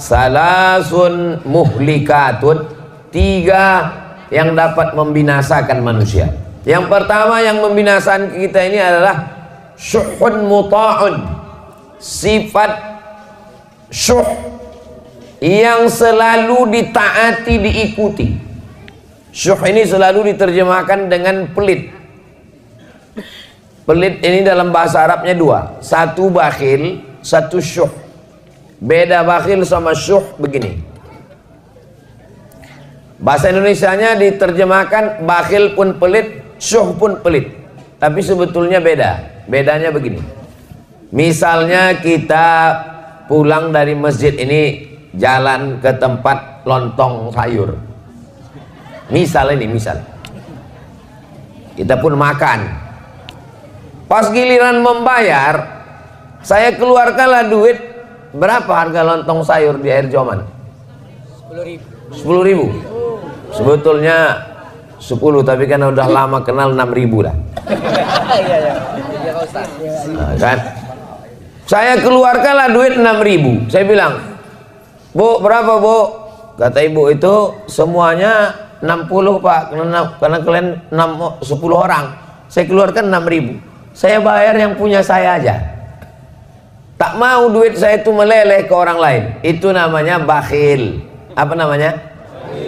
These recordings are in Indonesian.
salasun muhlikatun, 3 yang dapat membinasakan manusia. Yang pertama yang membinasakan kita ini adalah syuhun muta'un, sifat syuh yang selalu ditaati, diikuti. Syuh ini selalu diterjemahkan dengan pelit. Pelit ini dalam bahasa Arabnya 2, satu bakhil, satu syuh. Beda bakhil sama syuh begini. Bahasa Indonesianya diterjemahkan bakhil pun pelit, syuh pun pelit, tapi sebetulnya beda. Bedanya begini. Misalnya kita pulang dari masjid ini, jalan ke tempat lontong sayur. Misal kita pun makan. Pas giliran membayar, saya keluarkanlah duit. Berapa harga lontong sayur di Air Joman? 10.000. Sebetulnya 10, tapi kan udah lama kenal 6.000 lah. Nah, kan? Saya keluarkanlah duit 6.000. Saya bilang, Bu, berapa Bu? Kata ibu itu semuanya 60 Pak, karena kalian 10 orang. Saya keluarkan 6.000. Saya bayar yang punya saya aja. Tak mau duit saya itu meleleh ke orang lain. Itu namanya bakhil. Apa namanya?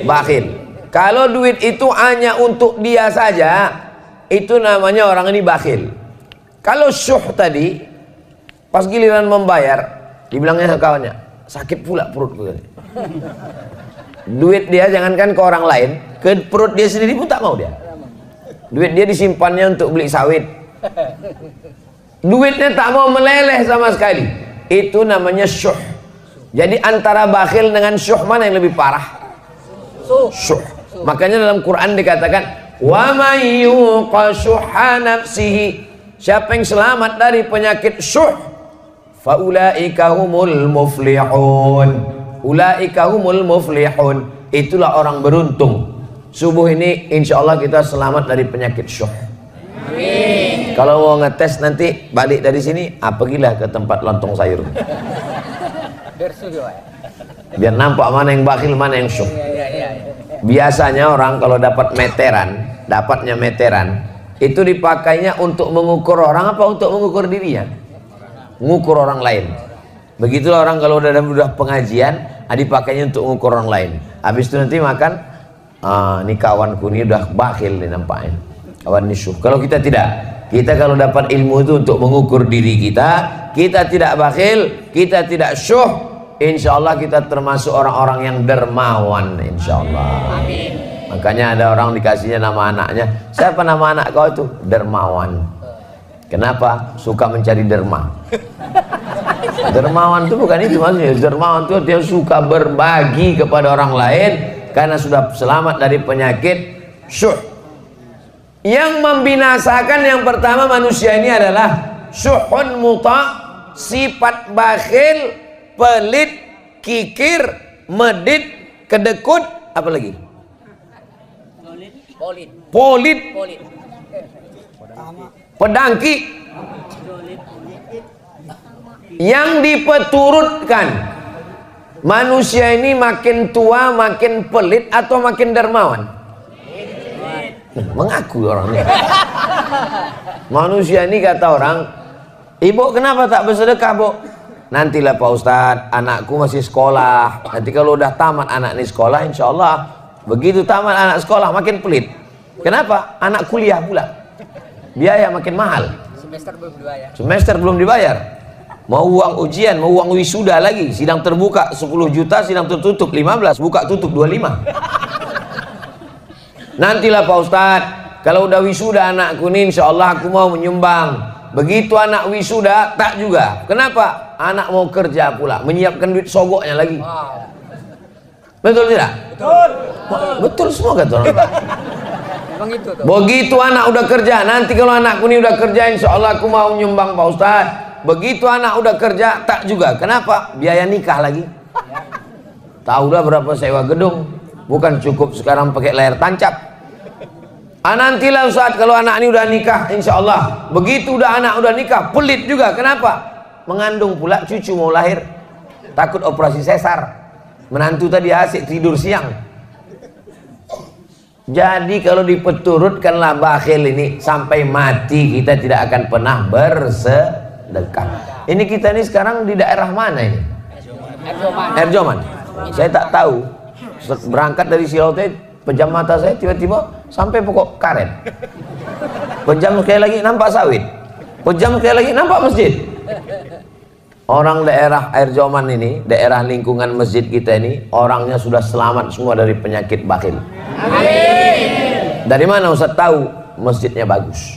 Bakhil. Kalau duit itu hanya untuk dia saja, itu namanya orang ini bakhil. Kalau syuh tadi, pas giliran membayar, dibilangnya kawannya, sakit pula perutku. Duit dia jangankan ke orang lain, ke perut dia sendiri pun tak mau dia. Duit dia disimpannya untuk beli sawit. Duitnya tak mau meleleh sama sekali. Itu namanya syuh. Jadi antara bakhil dengan syuh mana yang lebih parah? Syuh. Makanya dalam Quran dikatakan, wa may yuqa syuhha nafsihi, siapa yang selamat dari penyakit syuh, fa ulaika humul muflihun. Ulaika humul muflihun. Itulah orang beruntung. Subuh ini insyaallah kita selamat dari penyakit syuh. Amin. Kalau mau ngetes nanti balik dari sini, pergilah ke tempat lontong sayur. Biar nampak mana yang bakhil, mana yang syuh. Biasanya orang kalau dapat meteran, dapatnya meteran, itu dipakainya untuk mengukur orang apa untuk mengukur dirinya? Mengukur orang lain. Begitulah orang kalau udah pengajian, dipakainya untuk mengukur orang lain. Habis itu nanti makan, ini kawanku ini udah bakhil nih nampaknya. Kawan ini syuh. Kalau kita tidak, kita kalau dapat ilmu itu untuk mengukur diri kita tidak bakhil, kita tidak syuh. Insya Allah kita termasuk orang-orang yang dermawan, insya Allah. Amin. Makanya ada orang dikasihnya nama anaknya, siapa nama anak kau itu? Dermawan. Kenapa? Suka mencari derma. Dermawan itu bukan itu maksudnya. Dermawan itu dia suka berbagi kepada orang lain karena sudah selamat dari penyakit syuh. Yang membinasakan yang pertama manusia ini adalah syuhun muta, sifat bakhil, pelit, kikir, medit, kedekut, apa lagi? Polit, pedangki. Yang dipeturutkan manusia ini makin tua makin pelit atau makin dermawan? Mengaku orangnya. Manusia ini kata orang, ibu kenapa tak bersedekah Bu? Nantilah Pak Ustadz, anakku masih sekolah. Nanti kalau udah tamat anak ini sekolah, insya Allah begitu tamat anak sekolah makin pelit. Kenapa? Anak kuliah pula, biaya makin mahal. Semester belum dibayar. Mau uang ujian, mau uang wisuda lagi. Sidang terbuka 10 juta, sidang tertutup 15, buka tutup 25. Nantilah Pak Ustadz, kalau udah wisuda anakku ini, insya Allah aku mau menyumbang. Begitu anak wisuda, tak juga. Kenapa? Anak mau kerja pula, menyiapkan duit sogoknya lagi. Betul tidak? Betul. Betul semua kata orang. Begitu anak udah kerja, nanti kalau anakku ini udah kerja, insya Allah aku mau nyumbang Pak Ustadz. Begitu anak udah kerja, tak juga. Kenapa? Biaya nikah lagi. Tahu dah berapa sewa gedung. Bukan cukup sekarang pakai layar tancap. Nantilah Ustadz kalau anak ini udah nikah, insya Allah. Begitu udah anak udah nikah, pelit juga. Kenapa? Mengandung pula cucu mau lahir, takut operasi sesar. Menantu tadi asik tidur siang. Jadi kalau dipeturutkanlah bakhil ini sampai mati kita tidak akan pernah bersedekah. Ini kita ini sekarang di daerah mana ini? Erjoman. Saya tak tahu. Berangkat dari Silau pejam mata saya tiba-tiba sampai pokok karet. Pejam sekali lagi nampak sawit. Pejam sekali lagi nampak masjid. Orang daerah Erjoman ini, daerah lingkungan masjid kita ini, orangnya sudah selamat semua dari penyakit bakhil. Amin. Dari mana Ustaz tahu? Masjidnya bagus.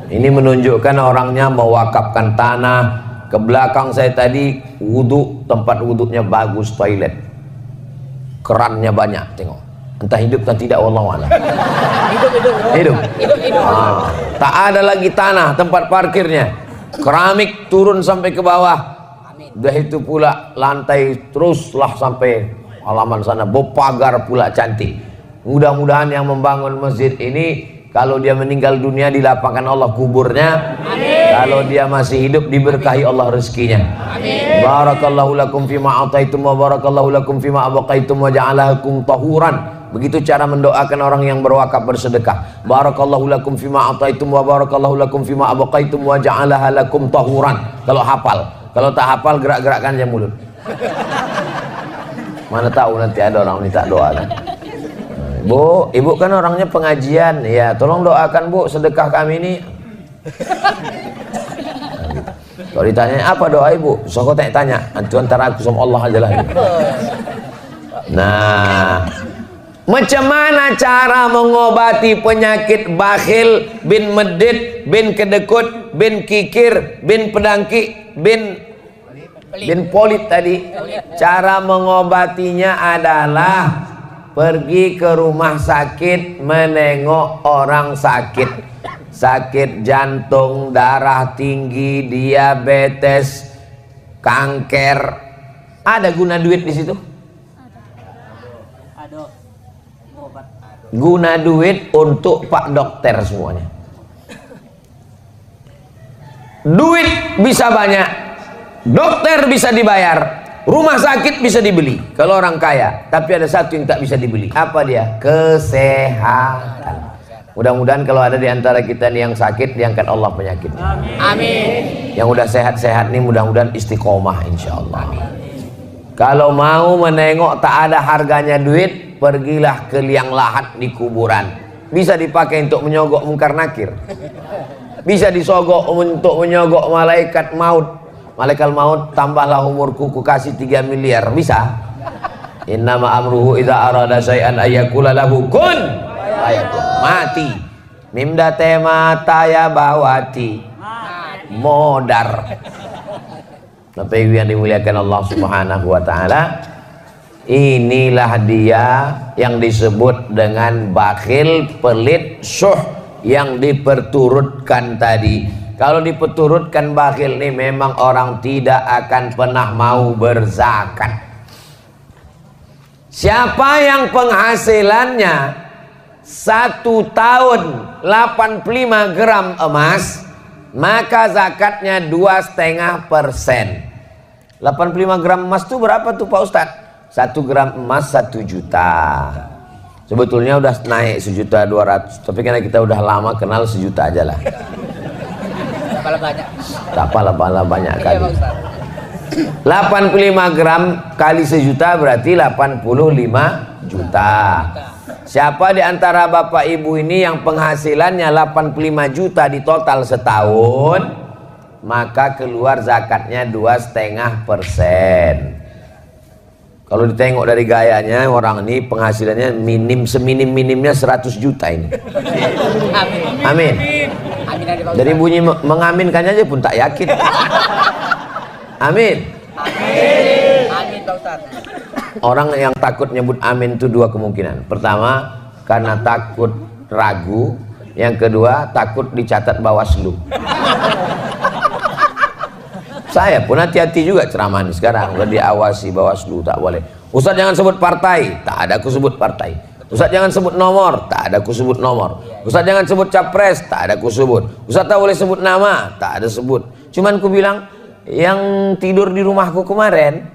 Ini menunjukkan orangnya mewakafkan tanah. Ke belakang saya tadi wudhu, tempat wudhunya bagus, toilet, kerannya banyak, tengok. Entah hidup atau tidak, wallahu a'lam. Hidup. Tak ada lagi tanah tempat parkirnya. Keramik turun sampai ke bawah. Udah itu pula lantai teruslah sampai halaman sana, berpagar pula cantik. Mudah-mudahan yang membangun masjid ini kalau dia meninggal dunia dilapangkan Allah kuburnya. Amin. Kalau dia masih hidup diberkahi Allah rezekinya. Amin. Barakallahu lakum fima ataitum wa barakallahu lakum fima abaqaitum wa ja'alakum tahuran. Begitu cara mendoakan orang yang berwakaf bersedekah. Barakallahu lakum fima ataitum wa barakallahu lakum fima abaqaitum wa ja'alaha lakum tahuran. Kalau hafal. Kalau tak hafal gerak-gerakkan aja mulut. Mana tahu nanti ada orang minta doa kan. Bu, ibu kan orangnya pengajian, ya tolong doakan bu sedekah kami ini. Kalau ditanya apa doa ibu, so kau tanya, antu antara aku sama Allah aja lah. Nah, macam mana cara mengobati penyakit bakhil, bin medit, bin kedekut, bin kikir, bin pedangki, bin polit tadi? Cara mengobatinya adalah pergi ke rumah sakit menengok orang sakit. Sakit jantung, darah tinggi, diabetes, kanker. Ada guna duit di situ? Guna duit untuk Pak Dokter semuanya. Duit bisa banyak, dokter bisa dibayar, rumah sakit bisa dibeli kalau orang kaya. Tapi ada satu yang tak bisa dibeli. Apa dia? Kesehatan. Mudah-mudahan kalau ada di antara kita nih yang sakit, diangkat Allah penyakitnya. Amin. Yang udah sehat-sehat nih mudah-mudahan istiqomah insyaallah. Kalau mau menengok tak ada harganya duit, pergilah ke liang lahat di kuburan. Bisa dipakai untuk menyogok mungkar nakir. Bisa disogok untuk menyogok malaikat maut. Malaikat maut, tambahlah umurku, ku kasih 3 miliar. Bisa? Innama amruhu idza arada syai'an ayyakula lahu kun fayakun. Mati. Mimda tema taya bawati. Modar. Bapak Ibu yang dimuliakan Allah Subhanahu wa taala, inilah dia yang disebut dengan bakhil, pelit, syuh yang diperturutkan tadi. Kalau diperturutkan bakhil ini memang orang tidak akan pernah mau berzakat. Siapa yang penghasilannya 1 tahun 85 gram emas, maka zakatnya 2,5%. 85 gram emas itu berapa tuh Pak Ustadz? 1 gram emas 1 juta. Sebetulnya udah naik 1.200.000, tapi karena kita udah lama kenal 1 juta aja lah. Tak pala banyak kali. 85 gram kali 1 juta berarti 85 juta. Siapa di antara bapak ibu ini yang penghasilannya 85 juta di total setahun, maka keluar zakatnya 2,5%. Kalau ditengok dari gayanya, orang ini penghasilannya seminim-minimnya 100 juta ini. Amin. Dari bunyi mengaminkannya aja pun tak yakin. Amin. Amin Pak Ustaz. Orang yang takut nyebut amin itu 2 kemungkinan. Pertama, karena takut ragu. Yang kedua, takut dicatat Bawaslu. Saya pun hati-hati juga ceramah ini sekarang. Udah diawasi Bawaslu, tak boleh. Ustaz jangan sebut partai, tak ada aku sebut partai. Ustaz jangan sebut nomor, tak ada aku sebut nomor. Ustaz jangan sebut capres, tak ada aku sebut. Ustaz tak boleh sebut nama, tak ada sebut. Cuman ku bilang, yang tidur di rumahku kemarin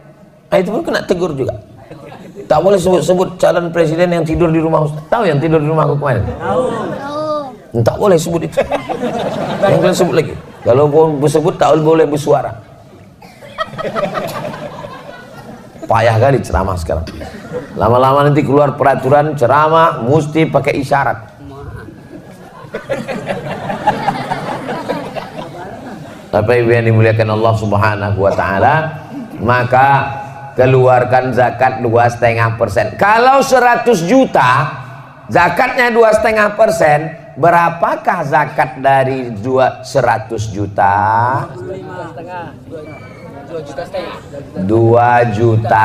Nah, itu pun kena tegur juga. Tak boleh sebut-sebut calon presiden yang tidur di rumah Ustaz. Tahu yang tidur di rumahku kemarin? Tahu. Tak boleh sebut itu. Yang boleh sebut lagi. Kalau bersebut tak boleh bersuara. Payah kali ceramah sekarang. Lama-lama nanti keluar peraturan ceramah mesti pakai isyarat. Bapak Ibu yang dimuliakan Allah Subhanahu wa taala, maka keluarkan zakat 2,5%. Kalau 100 juta zakatnya 2,5%, berapakah zakat dari 100 juta? 2,5 juta.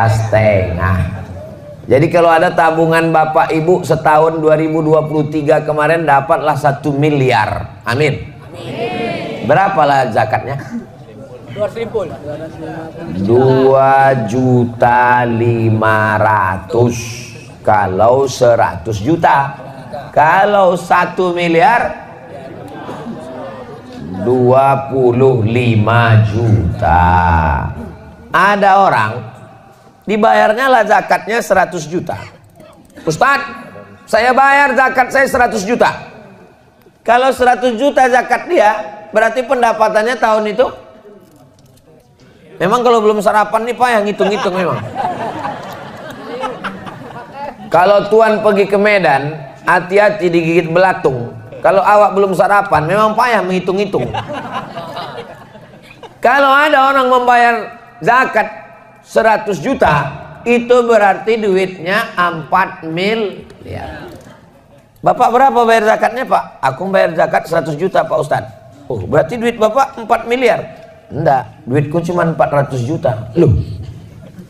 Jadi kalau ada tabungan Bapak Ibu setahun 2023 kemarin dapatlah 1 miliar. Amin. Berapalah zakatnya? 2.500.000 kalau 100 juta. Kalau 1 miliar 25 juta. Ada orang dibayarnya lah zakatnya 100 juta. Ustadz, saya bayar zakat saya 100 juta. Kalau 100 juta zakat dia, berarti pendapatannya tahun itu memang kalau belum sarapan nih Pak yang ngitung-ngitung memang. Kalau Tuan pergi ke Medan, hati-hati digigit belatung. Kalau awak belum sarapan, memang payah menghitung-hitung. Kalau ada orang membayar zakat 100 juta, itu berarti duitnya 4 miliar. Bapak berapa bayar zakatnya Pak? Aku bayar zakat 100 juta Pak Ustadz. Oh, berarti duit Bapak 4 miliar. Enggak, duitku cuma 400 juta. Loh,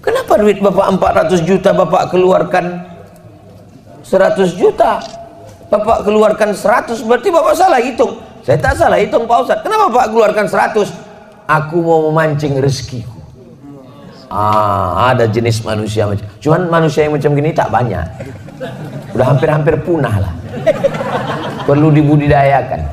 kenapa duit Bapak 400 juta Bapak keluarkan 100 juta? Bapak keluarkan 100, berarti Bapak salah hitung. Saya tak salah hitung Pak Ustadz. Kenapa Bapak keluarkan 100? Aku mau memancing rezekiku. Ada jenis manusia macam, cuman manusia yang macam gini tak banyak. Udah hampir-hampir punah lah. Perlu dibudidayakan.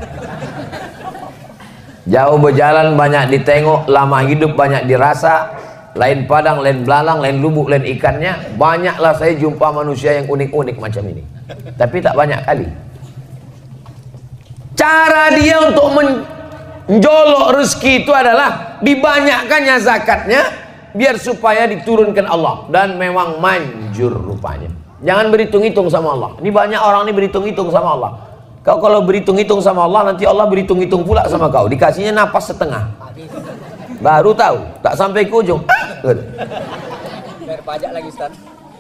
Jauh berjalan banyak ditengok, lama hidup banyak dirasa. Lain padang, lain belalang, lain lubuk, lain ikannya. Banyaklah saya jumpa manusia yang unik-unik macam ini. Tapi tak banyak kali. Cara dia untuk menjolok rezeki itu adalah dibanyakkannya zakatnya, biar supaya diturunkan Allah. Dan memang manjur rupanya. Jangan berhitung-hitung sama Allah. Ini banyak orang ini berhitung-hitung sama Allah. Kau kalau berhitung-hitung sama Allah, nanti Allah berhitung-hitung pula sama kau. Dikasihnya napas setengah. Baru tahu, tak sampai ke ujung. Bayar pajak lagi Ustaz.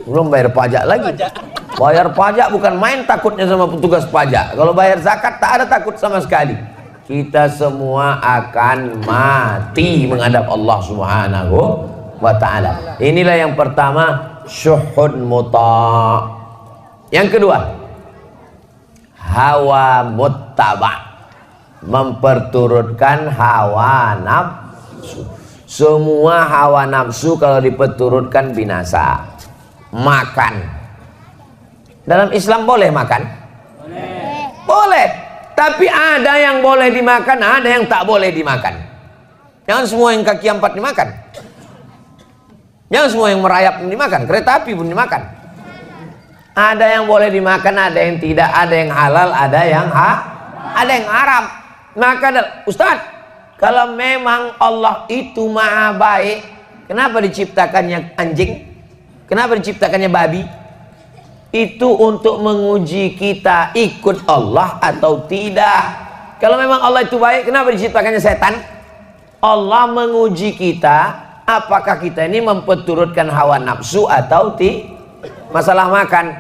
Belum bayar pajak lagi. Bayar pajak bukan main takutnya sama petugas pajak. Kalau bayar zakat tak ada takut sama sekali. Kita semua akan mati menghadap Allah Subhanahu wa ta'ala. Inilah yang pertama, syuhud muta'. Yang kedua, hawa muttaba', memperturutkan hawa nafsu. Semua hawa nafsu kalau diperturutkan binasa. Makan. Dalam Islam boleh makan? Boleh. Tapi ada yang boleh dimakan, ada yang tak boleh dimakan. Jangan semua yang kaki 4 dimakan. Jangan semua yang merayap dimakan. Kereta api pun dimakan. Ada yang boleh dimakan, ada yang tidak, ada yang halal, ada yang haram. Maka Ustadz, kalau memang Allah itu maha baik, kenapa diciptakannya anjing? Kenapa diciptakannya babi? Itu untuk menguji kita ikut Allah atau tidak. Kalau memang Allah itu baik, kenapa diciptakannya setan? Allah menguji kita, apakah kita ini memperturutkan hawa nafsu atau tidak. Masalah makan,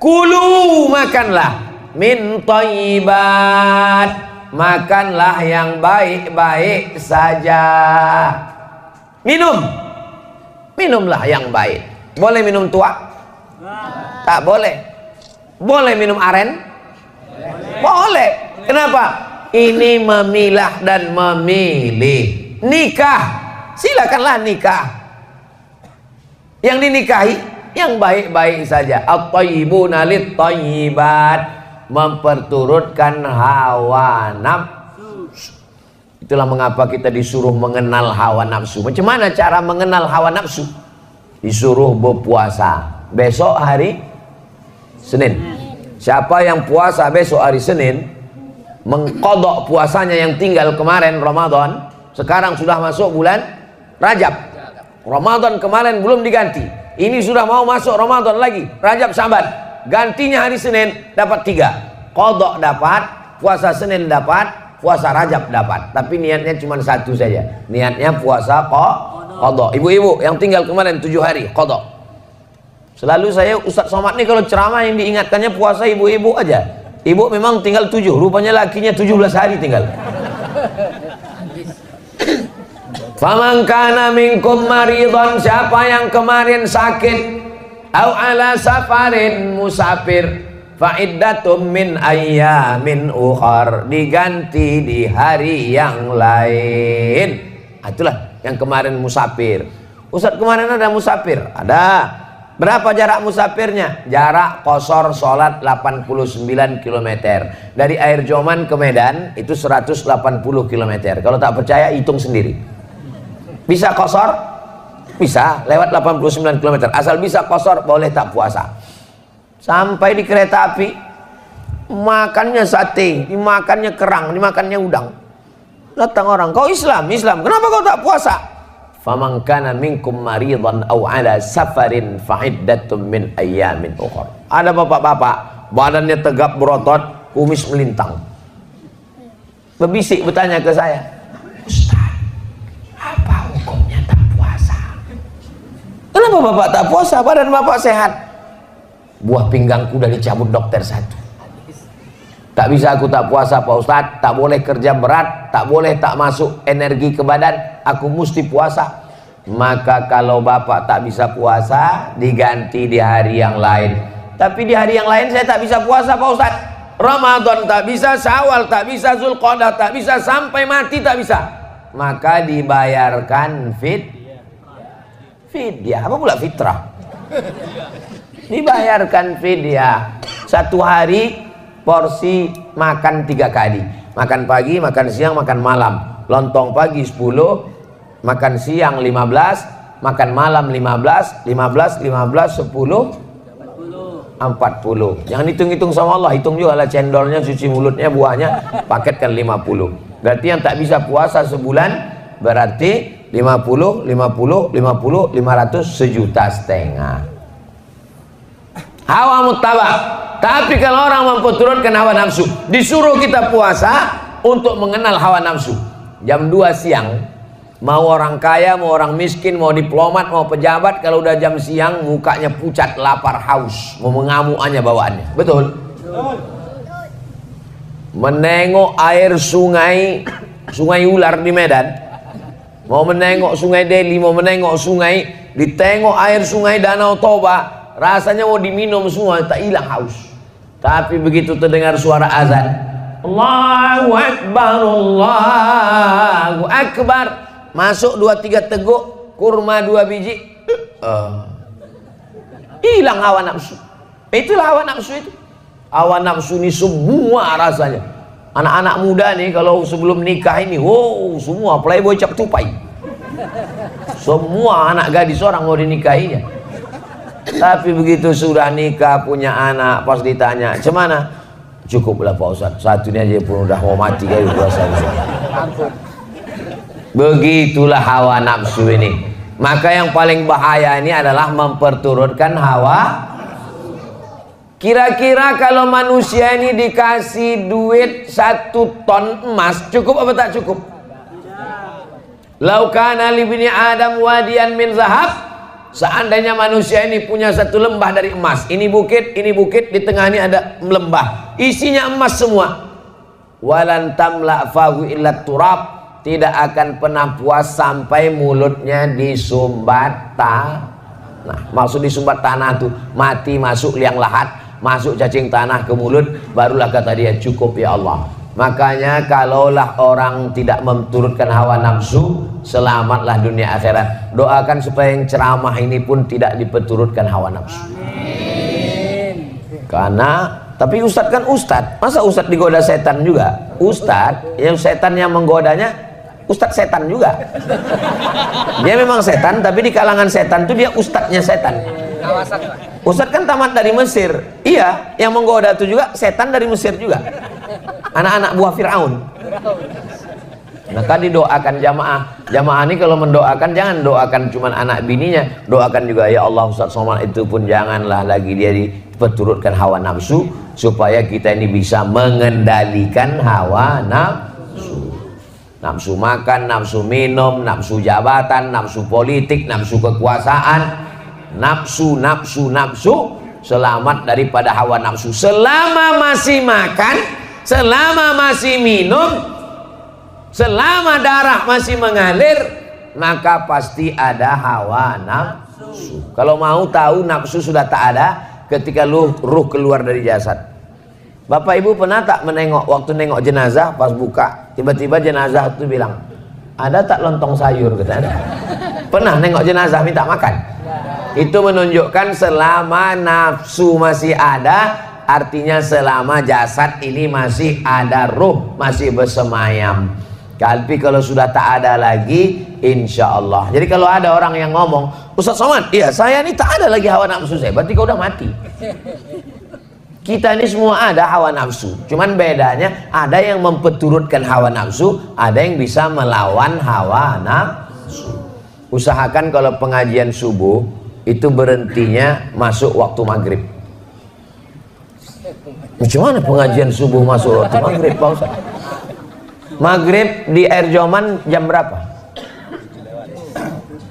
kulu, makanlah min thayyibat, makanlah yang baik-baik saja. Minumlah yang baik. Boleh minum tua? Tak boleh. Boleh minum aren? Boleh. Kenapa? Ini memilah dan memilih. Nikah, silakanlah nikah. Yang dinikahi yang baik-baik saja. At-thayyibuna lit-thayyibat, memperturutkan hawa nafsu. Itulah mengapa kita disuruh mengenal hawa nafsu. Macam mana cara mengenal hawa nafsu? disuruh berpuasa besok hari Senin. Siapa yang puasa besok hari Senin, mengqadha puasanya yang tinggal kemarin Ramadan, sekarang sudah masuk bulan Rajab. Ramadan kemarin belum diganti, ini sudah mau masuk Ramadan lagi, Rajab Syaban, gantinya hari Senin, dapat 3. Qadha dapat, puasa Senin dapat, puasa Rajab dapat. Tapi niatnya cuma satu saja, niatnya puasa qadha. Ibu-ibu yang tinggal kemarin 7 hari qadha. Selalu saya Ustadz Somad nih kalau ceramah yang diingatkannya puasa ibu-ibu aja. Ibu memang tinggal 7, rupanya lakinya 17 hari tinggal. Faman kana minkum maridhan, siapa yang kemarin sakit, au ala safarin musafir, fa iddatum min ayyamin ukhar, diganti di hari yang lain. Itulah yang kemarin musafir. Ustadz kemarin ada musafir? Ada. Berapa jarak musafirnya? Jarak qashar sholat 89 km. Dari Air Joman ke Medan itu 180 km. Kalau tak percaya hitung sendiri. Bisa qashar? Bisa, lewat 89 km. Asal bisa qashar boleh tak puasa. Sampai di kereta api, makannya sate, dimakannya kerang, dimakannya udang. Datang orang, kau Islam, kenapa kau tak puasa? Faman kana minkum maridhan aw ala safarin fa iddatum min ayyamin ukhra. Ada bapak-bapak badannya tegap berotot, kumis melintang, berbisik bertanya ke saya, Ustaz, apa hukumnya tak puasa? Kenapa bapak tak puasa? Badan bapak sehat. Buah pinggangku udah dicabut dokter 1. Tak bisa aku tak puasa Pak Ustadz, tak boleh kerja berat, tak boleh tak masuk energi ke badan, aku mesti puasa. Maka kalau bapak tak bisa puasa, diganti di hari yang lain. Tapi di hari yang lain saya tak bisa puasa Pak Ustadz. Ramadan tak bisa, Syawal tak bisa, Zulqa'dah tak bisa, sampai mati tak bisa. Maka dibayarkan fidyah. Apa pula fitrah? Dibayarkan fidyah. 1 hari porsi makan 3 kali, makan pagi, makan siang, makan malam. Lontong pagi 10, makan siang 15, makan malam 15, 10, 40. Jangan hitung-hitung sama Allah, hitung juga lah cendolnya, cuci mulutnya, buahnya, paketkan 50. Berarti yang tak bisa puasa sebulan berarti 50, 500, 1,5 juta. Hawa muttaba. Tapi kalau orang memperturutkan hawa nafsu, disuruh kita puasa untuk mengenal hawa nafsu. Jam 2 siang, mau orang kaya, mau orang miskin, mau diplomat, mau pejabat, kalau udah jam siang mukanya pucat, lapar, haus, mau mengamuk aja bawaannya. Betul? Menengok air sungai ular di Medan, mau menengok sungai Delhi, mau menengok sungai, ditengok air sungai Danau Toba, rasanya mau diminum semua, tak hilang haus. Tapi begitu terdengar suara azan, Allahu Akbar, Allahu Akbar, masuk 2-3 teguk kurma 2 biji, hilang hawa nafsu. Itulah hawa nafsu itu. Hawa nafsu ini semua rasanya. Anak-anak muda nih kalau sebelum nikah ini, wow, semua playboy cap tupai. Semua anak gadis orang mau dinikahinya. Tapi begitu sudah nikah, punya anak, pas ditanya, "Cemana?" "Cukuplah Pak Ustadz, satu ini aja pun udah mau mati kayak puasa." Begitulah hawa nafsu ini. Maka yang paling bahaya ini adalah memperturutkan hawa. Kira-kira kalau manusia ini dikasih duit 1 ton emas, cukup apa tak cukup? Lau kana li bani Adam wadiyan min zahab, seandainya manusia ini punya 1 lembah dari emas, ini bukit, di tengah ini ada lembah, isinya emas semua, walan tamla fahu illa turab, tidak akan pernah puas sampai mulutnya disumbat tanah. Nah, maksud disumbat tanah tuh mati, masuk liang lahat, masuk cacing tanah ke mulut, barulah kata dia cukup ya Allah. Makanya kalaulah orang tidak memturutkan hawa nafsu, selamatlah dunia akhirat. Doakan supaya yang ceramah ini pun tidak diperturutkan hawa nafsu. Amin. Karena tapi ustadz kan ustadz, masa ustadz digoda setan juga? Ustadz yang setan yang menggodanya ustadz setan juga. Dia memang setan, tapi di kalangan setan tuh dia ustadznya setan. Kawasan, Pak. Ustadz kan tamat dari Mesir. Iya, yang menggoda itu juga setan dari Mesir juga. Anak-anak buah Fir'aun. Maka didoakan jamaah. Jamaah ini kalau mendoakan jangan doakan cuma anak bininya, doakan juga ya Allah Ustadz Somad itu pun janganlah lagi dia dipeturutkan hawa nafsu, supaya kita ini bisa mengendalikan hawa nafsu. Nafsu makan, nafsu minum, nafsu jabatan, nafsu politik, nafsu kekuasaan, nafsu. Selamat daripada hawa nafsu. Selama masih makan, selama masih minum, selama darah masih mengalir, maka pasti ada hawa nafsu. Kalau mau tahu nafsu sudah tak ada ketika ruh keluar dari jasad. Bapak Ibu pernah tak menengok, waktu nengok jenazah pas buka, tiba-tiba jenazah itu bilang, ada tak lontong sayur? Katanya. Pernah nengok jenazah minta makan? Itu menunjukkan selama nafsu masih ada, artinya selama jasad ini masih ada ruh, masih bersemayam. Tapi kalau sudah tak ada lagi, insya Allah. Jadi kalau ada orang yang ngomong, Ustadz Somad, iya saya ini tak ada lagi hawa nafsu saya, berarti kau udah mati. Kita ini semua ada hawa nafsu, cuman bedanya ada yang mempeturutkan hawa nafsu, ada yang bisa melawan hawa nafsu. Usahakan kalau pengajian subuh itu berhentinya masuk waktu maghrib. Gimana pengajian subuh masuk waktu maghrib, Pak Ustaz? Maghrib di Air Joman jam berapa?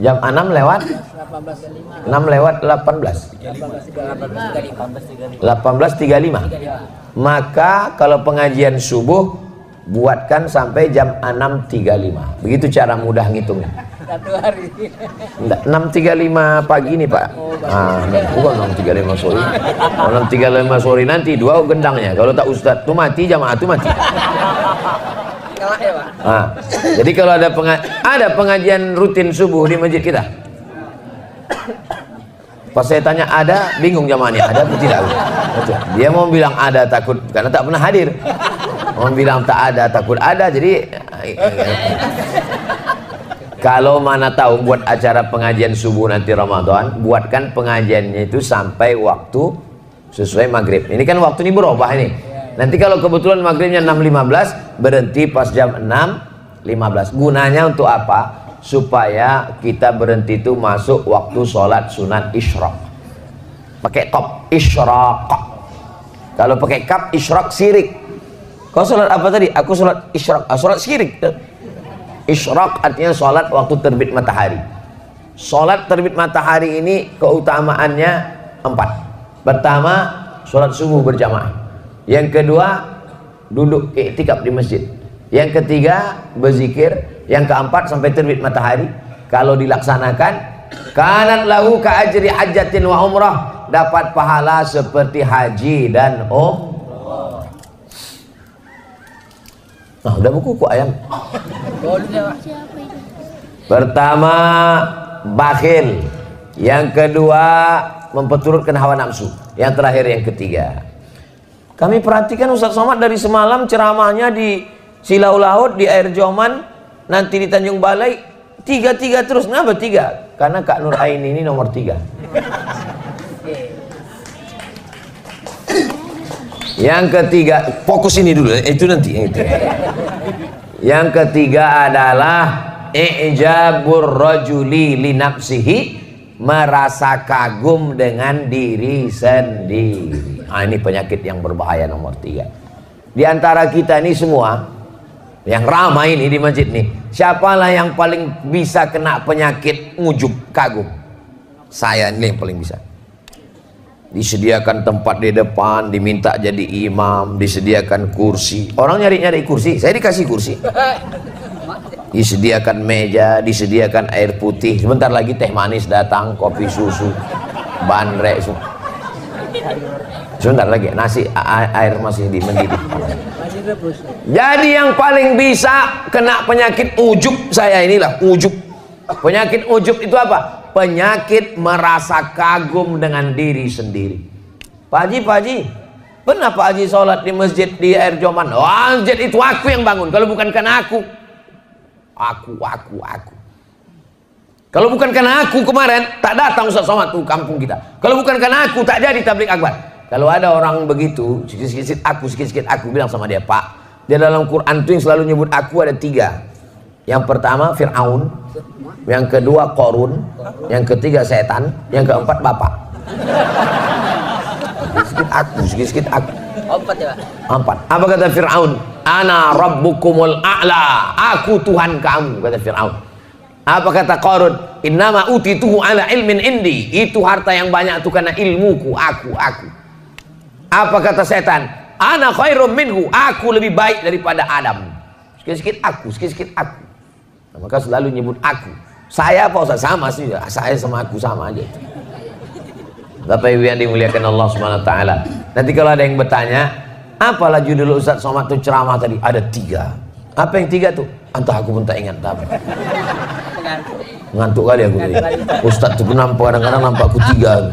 Jam 6 lewat 6 lewat 18 18.35. Maka kalau pengajian subuh buatkan sampai jam 6.35. Begitu cara mudah ngitungnya. 6.35 pagi ini Pak. Bukan 6.35 sore. Kalau 6.35 sore nanti dua gendangnya. Kalau tak ustadz tuh mati, jamaah tuh mati. Jadi kalau ada pengajian rutin subuh di masjid kita, pas saya tanya ada, bingung jamaahnya ada atau tidak. Dia mau bilang ada takut karena tak pernah hadir, mau bilang tak ada takut ada. Jadi kalau mana tahu buat acara pengajian subuh nanti Ramadan, buatkan pengajiannya itu sampai waktu sesuai maghrib. Ini kan waktu ini berubah ini. Nanti kalau kebetulan maghribnya 6.15, berhenti pas jam 6.15. Gunanya untuk apa? Supaya kita berhenti itu masuk waktu sholat sunat isyraq. Pakai top isyraq. Kalau pakai kap isyraq sirik. Kau sholat apa tadi? Aku sholat isyraq. Sholat sirik. Isyraq artinya sholat waktu terbit matahari. Sholat terbit matahari ini keutamaannya 4. Pertama, sholat subuh berjamaah. Yang kedua, duduk iktikaf di masjid. Yang ketiga, berzikir. Yang keempat, sampai terbit matahari. Kalau dilaksanakan, kanat lahu ka ajri hajjatin wa umrah, dapat pahala seperti haji dan umrah. Nah, udah buku kok ayam. Pertama, bakhil. Yang kedua, memperturutkan hawa nafsu. Yang terakhir, yang ketiga. Kami perhatikan Ustadz Somad dari semalam ceramahnya di Silau Laut, di Air Joman, nanti di Tanjung Balai, 3 terus. Kenapa 3? Karena Kak Nur Aini ini nomor 3. Yang ketiga, fokus ini dulu, itu nanti. Yang ketiga adalah i'jabur rajuli li nafsihi, merasa kagum dengan diri sendiri. Ini penyakit yang berbahaya nomor 3. Di antara kita ini semua yang ramai ini di masjid nih, siapalah yang paling bisa kena penyakit ujub, kagum? Saya ini yang paling bisa. Disediakan tempat di depan, diminta jadi imam, disediakan kursi. Orang nyari-nyari kursi, saya dikasih kursi. Disediakan meja, disediakan air putih. Sebentar lagi teh manis datang, kopi susu, bandrek. Sebentar lagi nasi air masih mendidih. Jadi yang paling bisa kena penyakit ujub saya inilah, ujub. Penyakit ujub itu apa? Penyakit merasa kagum dengan diri sendiri. Pak Haji, pernah Pak Haji sholat di masjid di Air Joman? Masjid itu aku yang bangun, kalau bukan karena aku. Aku. Kalau bukan karena aku kemarin tak datang Ustaz Somad tuh kampung kita. Kalau bukan karena aku tak jadi tablik akbar. Kalau ada orang begitu, sikit-sikit aku bilang sama dia, Pak, dia dalam Quran tuh yang selalu nyebut aku ada 3. Yang pertama Fir'aun, yang kedua Qorun, yang ketiga setan, yang keempat bapak. Sikit-sikit aku. 4 ya, Pak? 4. Apa kata Fir'aun? Ana rabbukumul a'la. Aku Tuhan kamu, kata Fir'aun. Apa kata Qarun? Innama utituhu ala ilmin indi. Itu harta yang banyak itu karena ilmuku, aku. Apa kata setan? Ana khairum minhu. Aku lebih baik daripada Adam. Sikit-sikit aku. Nah, maka selalu nyebut aku. Saya apa Ustaz? Sama sih. Saya sama aku sama aja. Bapak Ibu yang dimuliakan Allah Subhanahu wa taala. Nanti kalau ada yang bertanya, apalah judul Ustaz Somad itu ceramah tadi? Ada 3. Apa yang 3 tuh? Entah, aku pun tak ingat. Ngantuk kali aku tadi. Ustaz tuh kadang-kadang nampak aku 3.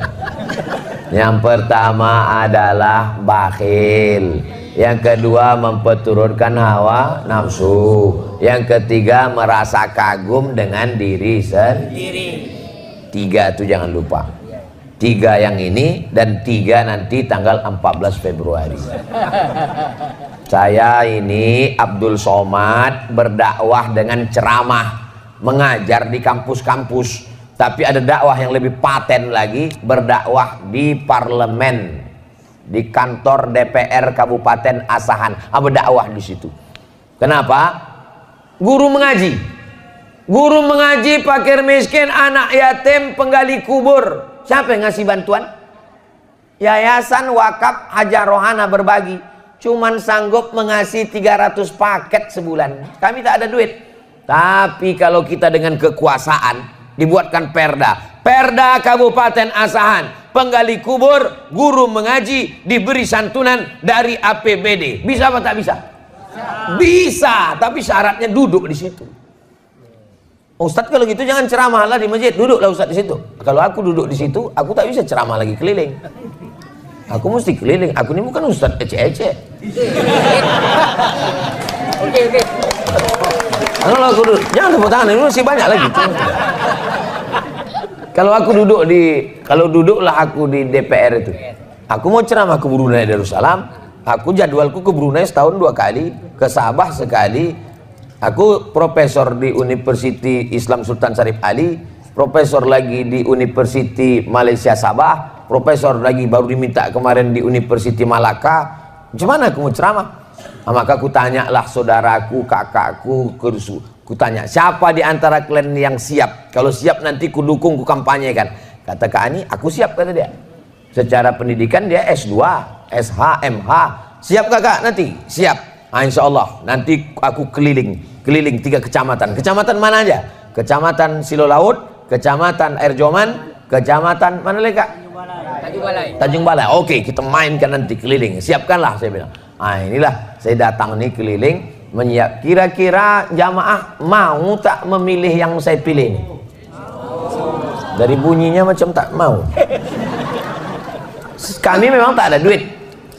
Yang pertama adalah bakhil. Yang kedua memperturutkan hawa nafsu. Yang ketiga merasa kagum dengan diri sendiri. 3 itu jangan lupa. 3 yang ini dan 3 nanti tanggal 14 Februari. Saya ini Abdul Somad berdakwah dengan ceramah, mengajar di kampus-kampus. Tapi ada dakwah yang lebih paten lagi, berdakwah di parlemen, di kantor DPR Kabupaten Asahan. Berdakwah di situ. Kenapa? Guru mengaji. Guru mengaji, fakir miskin, anak yatim, penggali kubur. Siapa yang ngasih bantuan? Yayasan Wakaf Hajah Rohana berbagi. Cuman sanggup mengasih 300 paket sebulan. Kami tak ada duit. Tapi kalau kita dengan kekuasaan, dibuatkan Perda Kabupaten Asahan, penggali kubur, guru mengaji, diberi santunan dari APBD. Bisa apa tak bisa? Bisa, tapi syaratnya duduk di situ. Ustadz kalau gitu jangan ceramah lah di masjid, duduklah Ustadz di situ. Kalau aku duduk di situ, aku tak bisa ceramah lagi keliling. Aku mesti keliling. Aku ini bukan Ustadz ece-ece. Oke. Kalau aku duduk, jangan tepuk tangan, ini masih banyak lagi. Kalau duduklah aku di DPR itu. Aku mau ceramah ke Brunei Darussalam. Aku jadwalku ke Brunei setahun 2 kali, ke Sabah sekali. Aku profesor di University Islam Sultan Syarif Ali, profesor lagi di University Malaysia Sabah, profesor lagi baru diminta kemarin di University Malaka. Macam mana aku mau ceramah? Nah, maka aku tanyalah saudaraku, kakakku, ku tanya, siapa di antara kalian yang siap? Kalau siap nanti ku dukung, ku kampanyekan. Kata Kak Ani, aku siap, kata dia. Secara pendidikan dia S2, SH, MH. Siap kakak nanti? Siap. Nah, insya Allah nanti aku keliling 3 kecamatan. Kecamatan mana aja? Kecamatan Silolaut, Kecamatan Air Joman, Kecamatan mana lagi Kak? Tanjung Balai. Oke, kita mainkan nanti keliling. Siapkanlah, saya bilang. Nah, inilah saya datang nih keliling menyiap. Kira-kira jamaah mau tak memilih yang saya pilih ini? Dari bunyinya macam tak mau. Kami memang tak ada duit.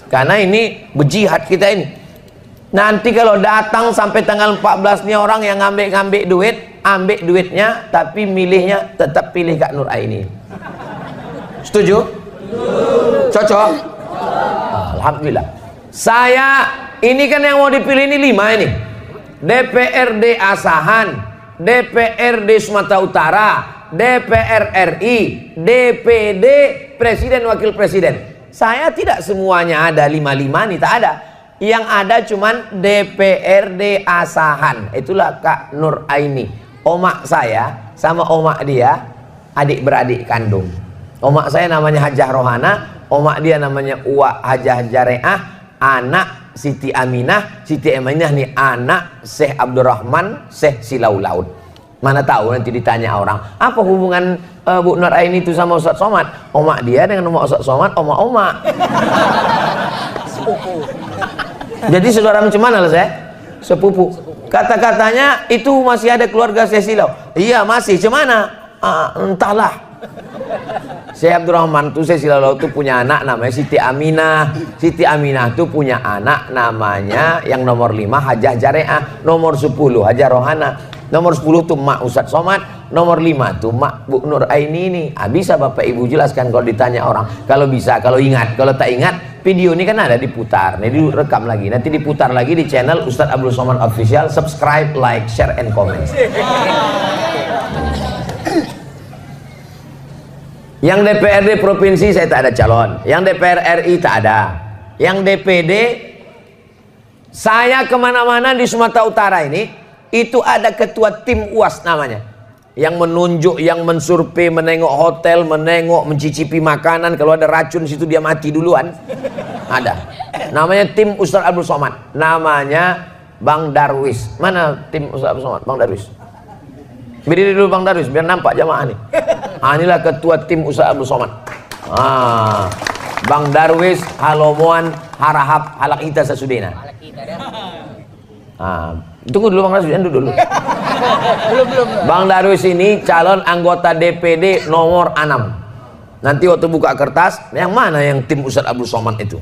Karena ini berjihad kita ini. Nanti kalau datang sampai tanggal 14 nih orang yang ngambil duit, ambil duitnya, tapi milihnya tetap pilih Kak Nur Aini. Setuju? Cocok? Alhamdulillah. Saya ini kan yang mau dipilih ini 5 ini. DPRD Asahan, DPRD Sumatera Utara, DPR RI, DPD, Presiden Wakil Presiden. Saya tidak semuanya ada 5 nih, tak ada. Yang ada cuman DPRD Asahan. Itulah Kak Nur Aini. Omak saya sama omak dia adik beradik kandung. Omak saya namanya Hajah Rohana, omak dia namanya Uwa Hajah Jareah, anak Siti Aminah. Siti Aminah nih anak Syekh Abdurrahman Syekh Silau Laut. Mana tahu nanti ditanya orang, apa hubungan Bu Nur Aini itu sama Ustaz Somad? Omak dia dengan omak Ustaz Somad, omak-omak. Jadi saudara macam mana lah saya? Sepupu. Kata-katanya itu masih ada keluarga Syekh Silau. Iya masih. Macam mana? Entahlah. Syekh Abdurrahman tuh Syekh Silau tuh punya anak namanya Siti Aminah. Siti Aminah tuh punya anak namanya yang nomor 5 Hajah Jareah, nomor 10 Hajah Rohana. Nomor 10 tuh Mak Ustadz Somad, nomor 5 tuh Mak Bu Nur Aini ini. Bisa Bapak Ibu jelaskan kalau ditanya orang. Kalau bisa, kalau ingat, kalau tak ingat, video ini kan ada diputar. Nih direkam lagi, nanti diputar lagi di channel Ustadz Abdul Somad Official. Subscribe, like, share, and comment. Yang DPRD provinsi saya tak ada calon, yang DPR RI tak ada, yang DPD saya kemana-mana di Sumatera Utara ini itu ada ketua tim UAS namanya, yang menunjuk, yang mensurvei, menengok hotel, menengok, mencicipi makanan. Kalau ada racun situ dia mati duluan. Ada, namanya tim Ustadz Abdul Somad, namanya Bang Darwis. Mana tim Ustadz Abdul Somad? Bang Darwis, berdiri dulu Bang Darwis biar nampak jamaah nih. Inilah ketua tim Ustadz Abdul Somad. Bang Darwis Halomoan Harahap Halak Ita Sasudena. Tunggu dulu Bang Darwis, dulu. Belum. Bang Darwis ini calon anggota DPD nomor 6. Nanti waktu buka kertas, yang mana yang tim Ustadz Abdul Somad itu?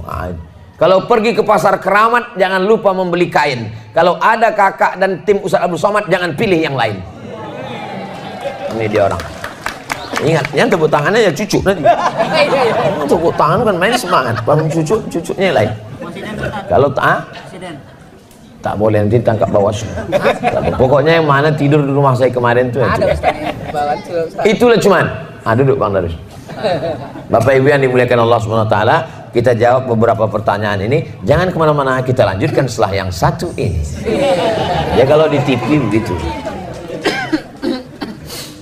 Kalau pergi ke pasar Keramat, jangan lupa membeli kain. Kalau ada kakak dan tim Ustadz Abdul Somad, jangan pilih yang lain. Ini dia orang. Ingat, yang tepuk tangannya ya cucu nanti. Tepuk tangan kan main semangat. Baru cucunya lain. Kalau tak boleh, nanti tangkap Bawaslu. Pokoknya yang mana tidur di rumah saya kemarin tuh. Itulah cuman. Duduk Bang Darwis. Bapak Ibu yang dimuliakan Allah SWT, kita jawab beberapa pertanyaan ini. Jangan kemana-mana, kita lanjutkan setelah yang satu ini. Ya kalau di TV begitu.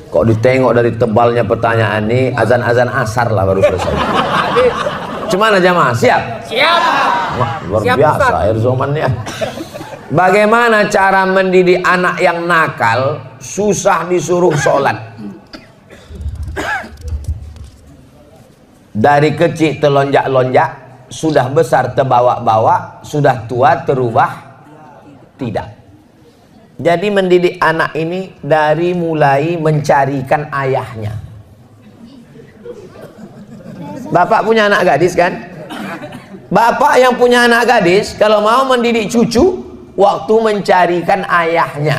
Kok ditengok dari tebalnya pertanyaan ini, azan-azan asar lah baru selesai. Cuman jamaah siap? Siap. Wah, luar biasa air zomannya. Bagaimana cara mendidik anak yang nakal, susah disuruh sholat? Dari kecil telonjak-lonjak, sudah besar terbawa-bawa, sudah tua terubah tidak. Jadi mendidik anak ini dari mulai mencarikan ayahnya. Bapak punya anak gadis kan? Bapak yang punya anak gadis kalau mau mendidik cucu, waktu mencarikan ayahnya.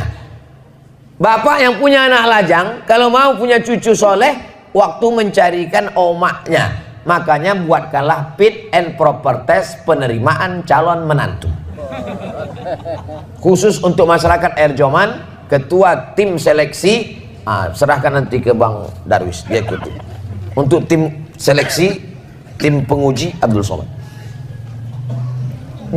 Bapak yang punya anak lajang kalau mau punya cucu soleh, waktu mencarikan omaknya. Makanya buatkanlah fit and proper test penerimaan calon menantu. Khusus untuk masyarakat Erjoman, ketua tim seleksi, serahkan nanti ke Bang Darwis, dia ikuti. Untuk tim seleksi, tim penguji Abdul Somad.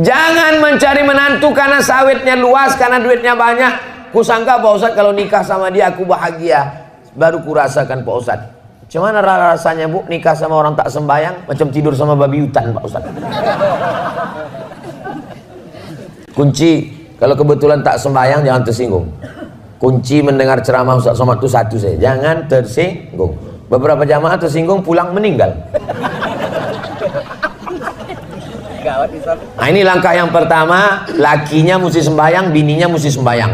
Jangan mencari menantu karena sawitnya luas, karena duitnya banyak. Kusangka Pak Ustadz kalau nikah sama dia aku bahagia. Baru kurasakan Pak Ustadz, cuman rasanya Bu nikah sama orang tak sembayang macam tidur sama babi hutan Pak Ustadz. Kunci kalau kebetulan tak sembahyang jangan tersinggung. Kunci mendengar ceramah Ustadz Somad itu satu saja, jangan tersinggung. Beberapa jamaah tersinggung pulang meninggal. Nah ini langkah yang pertama, lakinya mesti sembahyang, bininya mesti sembahyang.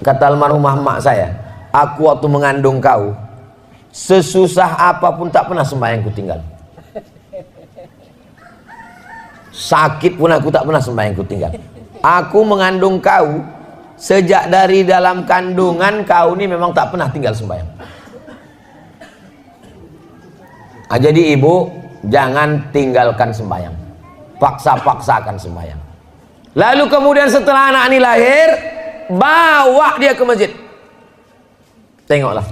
Kata almarhumah mak saya, aku waktu mengandung kau, sesusah apapun tak pernah sembahyang ku tinggal. Sakit pun aku tak pernah sembahyang ku tinggal. Aku mengandung kau, sejak dari dalam kandungan kau ini memang tak pernah tinggal sembahyang. Jadi ibu jangan tinggalkan sembahyang, paksa-paksakan sembahyang. Lalu kemudian setelah anak ini lahir, bawa dia ke masjid. Tengoklah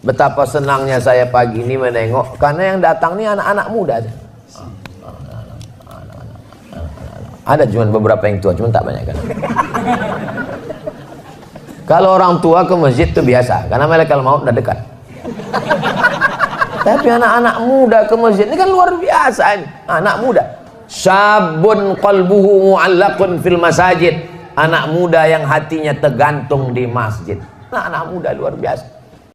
betapa senangnya saya pagi ini menengok, karena yang datang ini anak-anak muda aja. Ada cuma beberapa yang tua, cuma tak banyak kan. Kalau orang tua ke masjid itu biasa, karena malaikat maut udah dekat. Tapi anak-anak muda ke masjid ini kan luar biasa ini. Anak muda, syabun qalbuhu mu'allaqun fil masajid. Anak muda yang hatinya tergantung di masjid. Anak muda luar biasa.